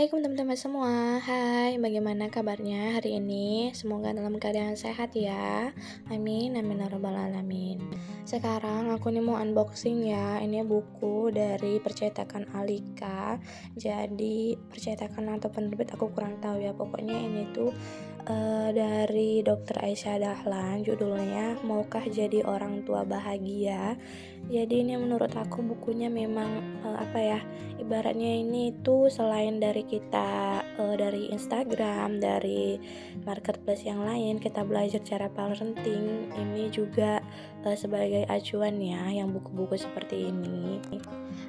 Assalamualaikum teman-teman semua. Hai, bagaimana kabarnya hari ini? Semoga dalam keadaan sehat ya. Amin, amin ya rabbal alamin. Sekarang aku nih mau unboxing ya. Ini buku dari percetakan Alika. Jadi percetakan atau penerbit aku kurang tahu ya. Pokoknya ini tuh dari Dr. Aisyah Dahlan, judulnya Maukah Jadi Orang Tua Bahagia. Jadi ini menurut aku bukunya memang ibaratnya ini itu selain dari kita dari Instagram, dari marketplace yang lain kita belajar cara parenting, ini juga sebagai acuan ya yang buku-buku seperti ini.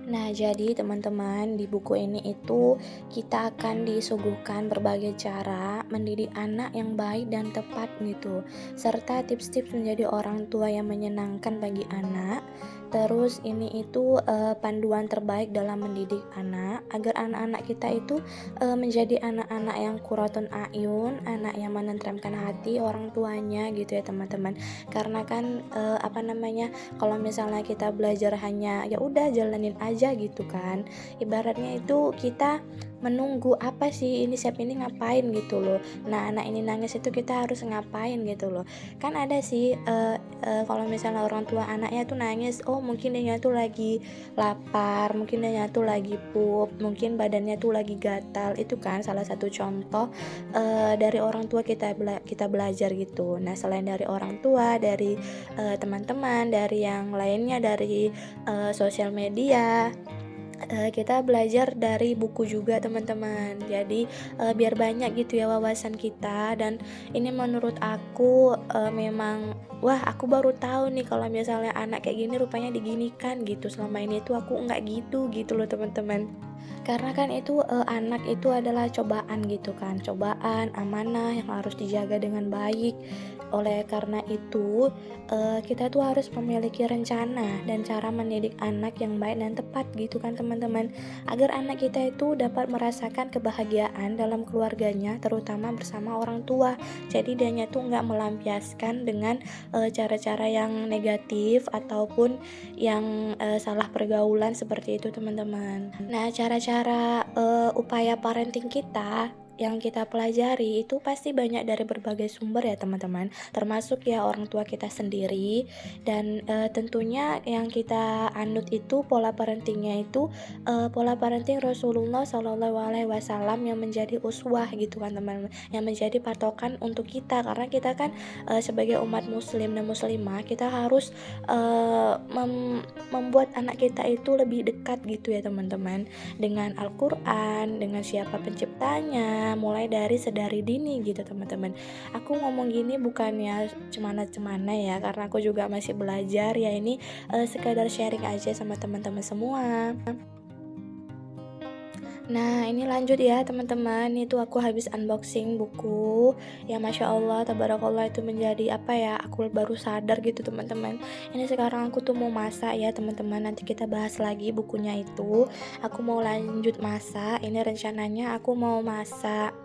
Nah, jadi teman-teman, di buku ini itu kita akan disuguhkan berbagai cara mendidik anak yang baik dan tepat gitu, serta tips-tips menjadi orang tua yang menyenangkan bagi anak. Terus ini itu panduan terbaik dalam mendidik anak agar anak-anak kita itu menjadi anak-anak yang kuratun ayun, anak yang menenteramkan hati orang tuanya gitu ya teman-teman. Karena kan kalau misalnya kita belajar hanya ya udah jalanin aja gitu kan, ibaratnya itu kita menunggu apa sih ini siap ini ngapain gitu loh. Nah, anak ini nangis itu kita harus ngapain gitu loh. Kan ada sih kalau misalnya orang tua anaknya tuh nangis, oh mungkin dia tuh lagi lapar, mungkin dia tuh lagi pup, mungkin badannya tuh lagi gatal. Itu kan salah satu contoh dari orang tua kita belajar gitu. Nah, selain dari orang tua, dari teman-teman, dari yang lainnya, dari sosial media, kita belajar dari buku juga teman-teman. Jadi biar banyak gitu ya wawasan kita. Dan ini menurut aku memang wah, aku baru tahu nih kalau misalnya anak kayak gini rupanya diginikan gitu. Selama ini tuh aku nggak gitu loh teman-teman. Karena kan itu anak itu adalah cobaan gitu kan, cobaan amanah yang harus dijaga dengan baik. Oleh karena itu kita tuh harus memiliki rencana dan cara mendidik anak yang baik dan tepat gitu kan teman-teman, agar anak kita itu dapat merasakan kebahagiaan dalam keluarganya, terutama bersama orang tua. Jadi dianya tuh nggak melampiaskan dengan cara-cara yang negatif ataupun yang salah pergaulan seperti itu teman-teman. Nah, cara-cara upaya parenting kita yang kita pelajari itu pasti banyak dari berbagai sumber ya teman-teman, termasuk ya orang tua kita sendiri. Dan tentunya yang kita anut itu pola parentingnya itu pola parenting Rasulullah Shallallahu Alaihi Wasallam yang menjadi uswah gitu kan teman-teman, yang menjadi patokan untuk kita. Karena kita kan sebagai umat muslim dan muslimah, kita harus membuat anak kita itu lebih dekat gitu ya teman-teman, dengan Al-Quran, dengan siapa penciptanya, mulai dari sedari dini gitu teman-teman. Aku ngomong gini bukannya cemana-cemana ya, karena aku juga masih belajar ya. Ini sekadar sharing aja sama teman-teman semua. Nah, ini lanjut ya teman-teman. Itu aku habis unboxing buku yang Masya Allah, Tabarakallah, itu menjadi aku baru sadar gitu teman-teman. Ini sekarang aku tuh mau masak ya teman-teman. Nanti kita bahas lagi bukunya itu. Aku mau lanjut masak. Ini rencananya aku mau masak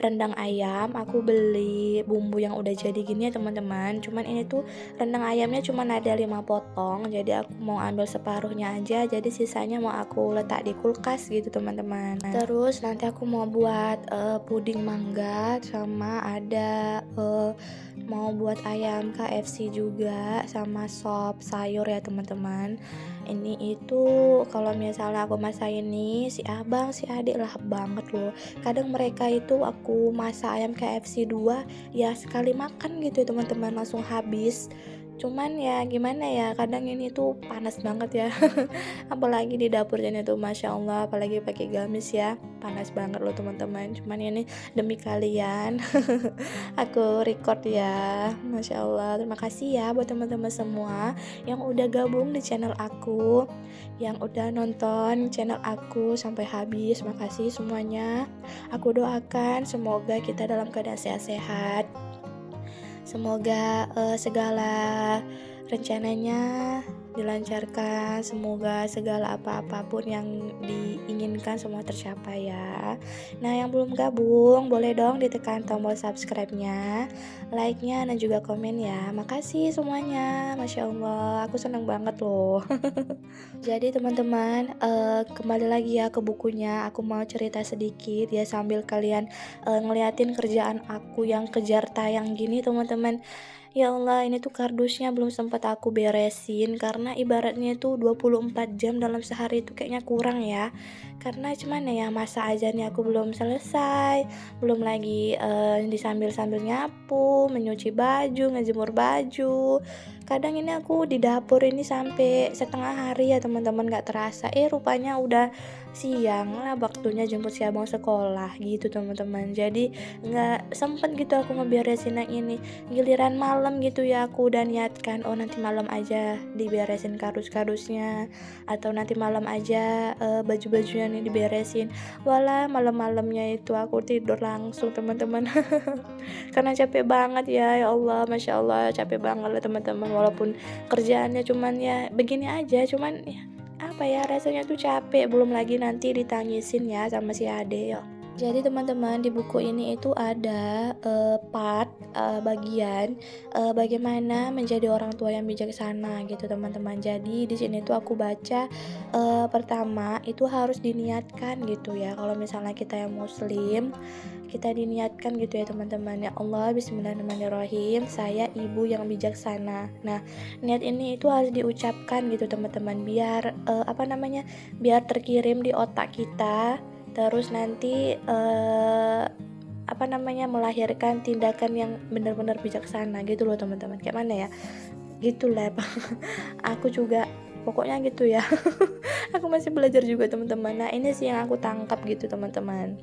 rendang ayam. Aku beli bumbu yang udah jadi gini ya teman-teman. Cuman ini tuh rendang ayamnya cuma ada 5 potong. Jadi aku mau ambil separuhnya aja. Jadi sisanya mau aku letak di kulkas gitu teman-teman. Terus nanti aku mau buat puding mangga, sama ada mau buat ayam KFC juga, sama sop sayur ya teman-teman. Ini itu kalau misalnya aku masak ini, si abang si adik lah banget loh. Kadang mereka itu aku masak ayam KFC 2 ya sekali makan gitu ya teman-teman, langsung habis. Cuman ya gimana ya, kadang ini tuh panas banget ya. Apalagi di dapurnya tuh Masya Allah, apalagi pakai gamis ya, panas banget loh teman-teman. Cuman ini demi kalian aku record ya. Masya Allah, terima kasih ya buat teman-teman semua yang udah gabung di channel aku, yang udah nonton channel aku sampai habis. Makasih semuanya. Aku doakan semoga kita dalam keadaan sehat-sehat, semoga segala rencananya dilancarkan, semoga segala apa-apapun yang diinginkan semua tercapai ya. Nah, yang belum gabung boleh dong ditekan tombol subscribe-nya, like-nya, dan juga komen ya. Makasih semuanya, Masya Allah, aku seneng banget loh. Jadi teman-teman, kembali lagi ya ke bukunya, aku mau cerita sedikit ya sambil kalian ngeliatin kerjaan aku yang kejar tayang gini teman-teman. Ya Allah, ini tuh kardusnya belum sempat aku beresin karena ibaratnya itu 24 jam dalam sehari itu kayaknya kurang ya. Karena cuman ya masa ajannya aku belum selesai, belum lagi disambil-sambil nyapu, menyuci baju, ngejemur baju. Kadang ini aku di dapur ini sampai setengah hari ya teman-teman, gak terasa. Rupanya udah siang lah waktunya jemput si abang sekolah gitu teman-teman. Jadi nggak sempet gitu aku ngeberesin yang ini. Giliran malam gitu ya aku udah niatkan, oh nanti malam aja diberesin kardus-kardusnya, atau nanti malam aja baju-bajunya nih diberesin. Walah, malam-malamnya itu aku tidur langsung teman-teman. Karena capek banget ya Allah, Masya Allah, capek banget lah teman-teman. Walaupun kerjaannya cuman ya begini aja, cuman ya apa ya, rasanya tuh capek, belum lagi nanti ditangisin ya sama si ade ya. Jadi teman-teman, di buku ini itu ada bagian bagaimana menjadi orang tua yang bijaksana gitu teman-teman. Jadi di sini tuh aku baca pertama itu harus diniatkan gitu ya. Kalau misalnya kita yang muslim, kita diniatkan gitu ya teman-teman. Ya Allah, bismillahirrahmanirrahim, saya ibu yang bijaksana. Nah, niat ini itu harus diucapkan gitu teman-teman, biar biar terkirim di otak kita, terus nanti melahirkan tindakan yang benar-benar bijaksana gitu loh teman-teman. Kayak mana ya, gitulah. Aku juga pokoknya gitu ya. Aku masih belajar juga teman-teman. Nah, ini sih yang aku tangkap gitu teman-teman.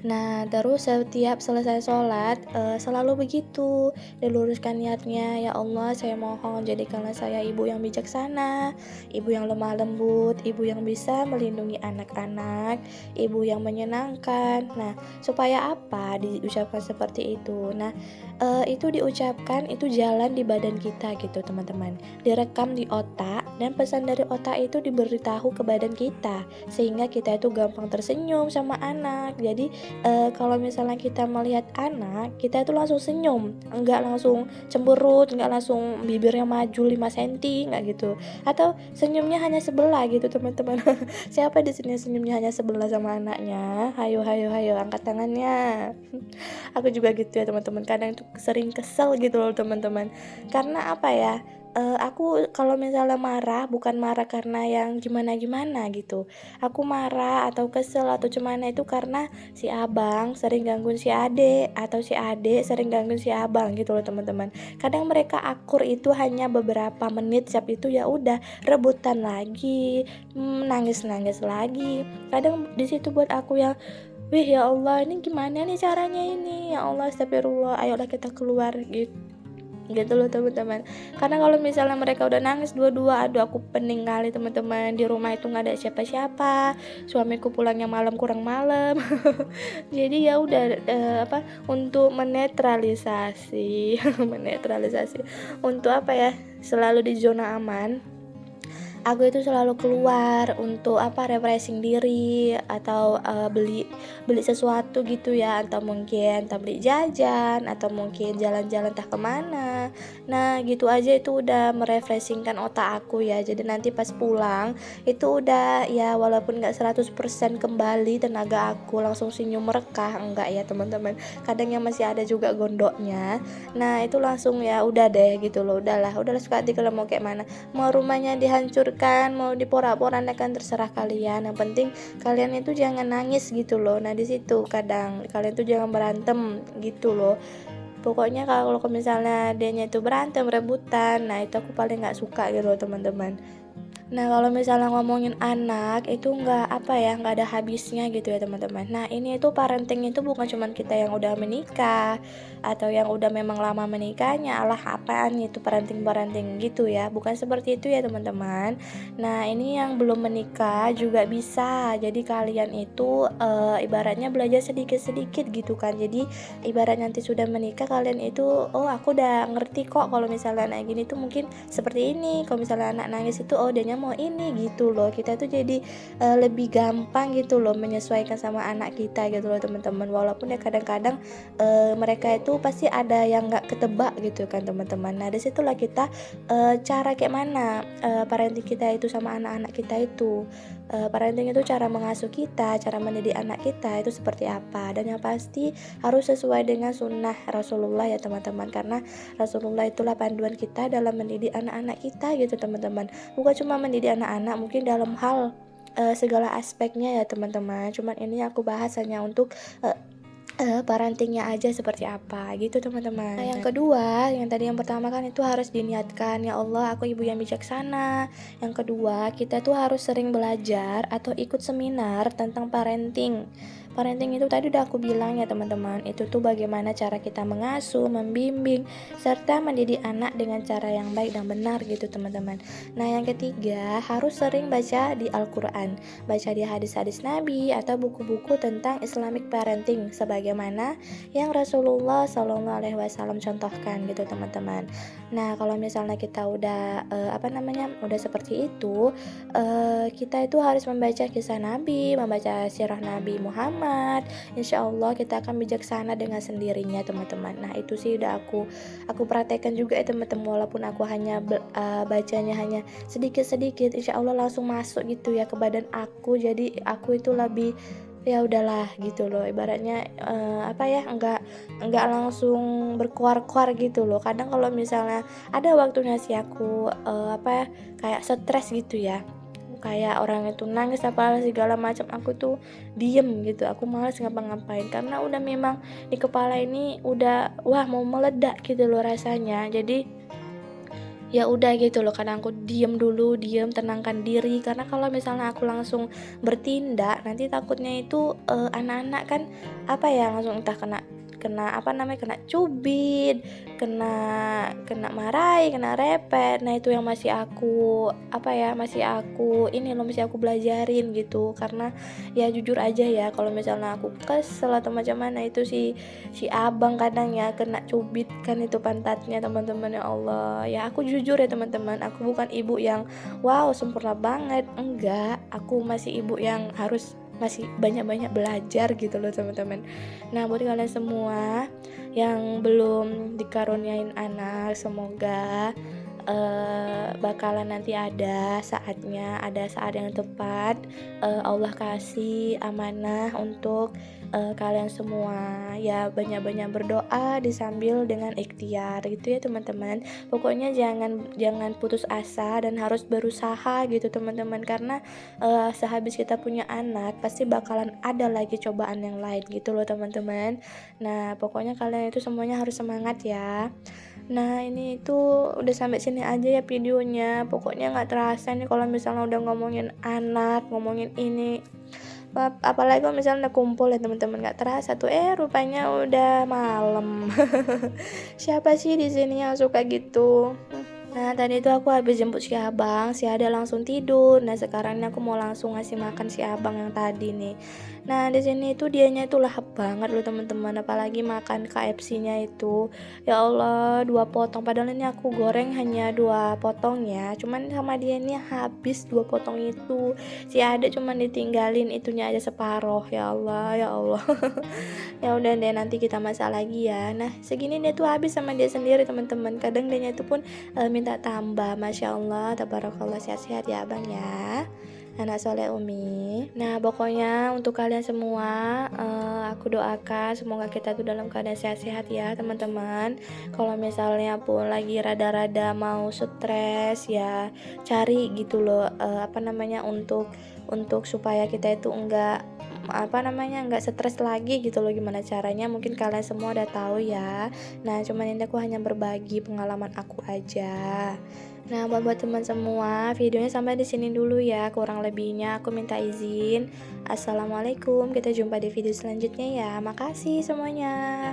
Nah, terus setiap selesai sholat selalu begitu, diluruskan niatnya. Ya Allah, saya mohon jadikanlah saya ibu yang bijaksana, ibu yang lemah lembut, ibu yang bisa melindungi anak-anak, ibu yang menyenangkan. Nah, supaya apa diucapkan seperti itu? Nah, itu diucapkan, itu jalan di badan kita gitu teman-teman, direkam di otak, dan pesan dari otak itu diberitahu ke badan kita, sehingga kita itu gampang tersenyum sama anak. Jadi kalau misalnya kita melihat anak, kita itu langsung senyum, enggak langsung cemberut, enggak langsung bibirnya maju 5 cm, enggak gitu. Atau senyumnya hanya sebelah gitu teman-teman. Siapa di sini senyumnya hanya sebelah sama anaknya? Hayo hayo hayo, angkat tangannya. Aku juga gitu ya teman-teman, kadang tuh sering kesel gitu loh teman-teman. Karena apa ya, aku kalau misalnya marah, bukan marah karena yang gimana-gimana gitu. Aku marah atau kesel atau cemana itu karena si abang sering gangguin si ade, atau si ade sering gangguin si abang gitu loh teman-teman. Kadang mereka akur itu hanya beberapa menit, siap itu ya udah rebutan lagi, nangis-nangis lagi. Kadang di situ buat aku yang, wih ya Allah, ini gimana nih caranya ini? Ya Allah, astagfirullah, ayolah kita keluar gitu loh teman-teman. Karena kalau misalnya mereka udah nangis dua-dua, aduh aku pening kali teman-teman. Di rumah itu nggak ada siapa-siapa, suamiku pulangnya malam kurang malam. Jadi ya udah untuk menetralisasi menetralisasi untuk apa ya, selalu di zona aman, aku itu selalu keluar untuk refreshing diri, atau beli sesuatu gitu ya, atau mungkin entah beli jajan, atau mungkin jalan-jalan entah kemana. Nah gitu aja itu udah merefreshingkan otak aku ya. Jadi nanti pas pulang itu udah ya, walaupun gak 100% kembali tenaga aku langsung senyum merekah, enggak ya teman-teman, kadang yang masih ada juga gondoknya. Nah itu langsung ya udah deh gitu loh, udahlah suka hati kalau mau kayak mana, mau rumahnya dihancurkan, mau diporak-porandakan, terserah kalian. Yang penting kalian itu jangan nangis gitu loh. Nah di situ kadang kalian tuh jangan berantem gitu loh. Pokoknya kalau misalnya dianya itu berantem rebutan, nah itu aku paling nggak suka gitu loh teman-teman. Nah, kalau misalnya ngomongin anak itu nggak apa ya, nggak ada habisnya gitu ya teman-teman. Nah, ini itu parenting itu bukan cuman kita yang udah menikah atau yang udah memang lama menikahnya, alah apaan itu parenting-parenting gitu ya. Bukan seperti itu ya teman-teman. Nah, ini yang belum menikah juga bisa. Jadi kalian itu ibaratnya belajar sedikit-sedikit gitu kan. Jadi ibarat nanti sudah menikah kalian itu, oh aku udah ngerti kok kalau misalnya anak gini tuh mungkin seperti ini, kalau misalnya anak nangis itu oh dianya mau ini gitu loh. Kita tuh jadi lebih gampang gitu loh menyesuaikan sama anak kita gitu loh teman-teman, walaupun ya kadang-kadang mereka itu pasti ada yang nggak ketebak gitu kan teman-teman. Nah disitulah kita cara kayak mana parenting kita itu sama anak-anak kita itu, parenting itu cara mengasuh kita, cara mendidik anak kita itu seperti apa, dan yang pasti harus sesuai dengan sunnah Rasulullah ya teman-teman, karena Rasulullah itulah panduan kita dalam mendidik anak-anak kita gitu teman-teman. Bukan cuma mendidik anak-anak, mungkin dalam hal segala aspeknya ya teman-teman. Cuman ini aku bahas hanya untuk uh, parentingnya aja seperti apa gitu teman-teman. Nah yang kedua, yang tadi yang pertama kan itu harus diniatkan, ya Allah aku ibu yang bijaksana. Yang kedua, kita tuh harus sering belajar atau ikut seminar tentang parenting. Parenting itu tadi udah aku bilang ya teman-teman, itu tuh bagaimana cara kita mengasuh, membimbing, serta mendidik anak dengan cara yang baik dan benar gitu teman-teman. Nah yang ketiga, harus sering baca di Al-Quran, baca di hadis-hadis Nabi atau buku-buku tentang Islamic parenting sebagaimana yang Rasulullah SAW contohkan gitu teman-teman. Nah kalau misalnya kita udah udah seperti itu, kita itu harus membaca kisah Nabi, membaca sirah Nabi Muhammad. Insya Allah kita akan bijaksana dengan sendirinya teman-teman. Nah itu sih udah aku praktekkan juga ya teman-teman, walaupun aku hanya bacanya hanya sedikit-sedikit, insya Allah langsung masuk gitu ya ke badan aku. Jadi aku itu lebih ya udahlah gitu loh, ibaratnya enggak langsung berkuar-kuar gitu loh. Kadang kalau misalnya ada waktunya sih aku kayak stres gitu ya, kayak orang itu nangis apa segala macam, aku tuh diem gitu, aku malas ngapa-ngapain karena udah memang di kepala ini udah wah mau meledak gitu loh rasanya. Jadi ya udah gitu loh, kadang aku diem dulu, diem tenangkan diri, karena kalau misalnya aku langsung bertindak nanti takutnya itu anak-anak kan langsung entah kena kena kena cubit, kena kena marahi, kena repet. Nah itu yang masih aku ini loh, masih aku belajarin gitu. Karena ya jujur aja ya, kalau misalnya aku kesel atau macam mana itu si abang kadang ya kena cubit kan itu pantatnya teman-teman. Ya Allah ya, aku jujur ya teman-teman, aku bukan ibu yang wow sempurna banget, enggak, aku masih ibu yang masih banyak-banyak belajar gitu loh teman-teman. Nah buat kalian semua yang belum dikaruniain anak, semoga bakalan nanti ada saatnya, ada saat yang tepat, Allah kasih amanah untuk kalian semua ya. Banyak-banyak berdoa disambil dengan ikhtiar gitu ya teman-teman. Pokoknya jangan putus asa dan harus berusaha gitu teman-teman, karena sehabis kita punya anak pasti bakalan ada lagi cobaan yang lain gitu loh teman-teman. Nah pokoknya kalian itu semuanya harus semangat ya. Nah ini itu udah sampai sini aja ya videonya. Pokoknya nggak terasa nih kalau misalnya udah ngomongin anak, ngomongin ini. Apalagi kalau misalnya udah kumpul ya teman-teman, nggak terasa tuh rupanya udah malam. Siapa sih di sini yang suka gitu? Nah tadi itu aku habis jemput si abang, si Ada langsung tidur. Nah sekarang ini aku mau langsung ngasih makan si abang yang tadi nih. Nah di sini itu dianya itu lahap banget loh teman-teman, apalagi makan KFC-nya itu. Ya Allah 2 potong, padahal ini aku goreng hanya 2 potong ya. Cuman sama dia ini habis 2 potong itu. Si Ada cuman ditinggalin itunya aja separoh. Ya Allah ya Allah. Ya udah deh, nanti kita masak lagi ya. Nah segini dia tuh habis sama dia sendiri teman-teman. Kadang dia itu pun minta tambah. Masya Allah tabarakallah, sehat-sehat ya abang ya, anak soleh umi. Nah pokoknya untuk kalian semua aku doakan semoga kita tuh dalam keadaan sehat-sehat ya teman-teman. Kalau misalnya pun lagi rada-rada mau stres ya, cari gitu loh untuk untuk supaya kita itu enggak stres lagi gitu loh gimana caranya, mungkin kalian semua udah tahu ya. Nah, cuman ini aku hanya berbagi pengalaman aku aja. Nah, buat teman semua, videonya sampai di sini dulu ya. Kurang lebihnya aku minta izin. Assalamualaikum, kita jumpa di video selanjutnya ya. Makasih semuanya.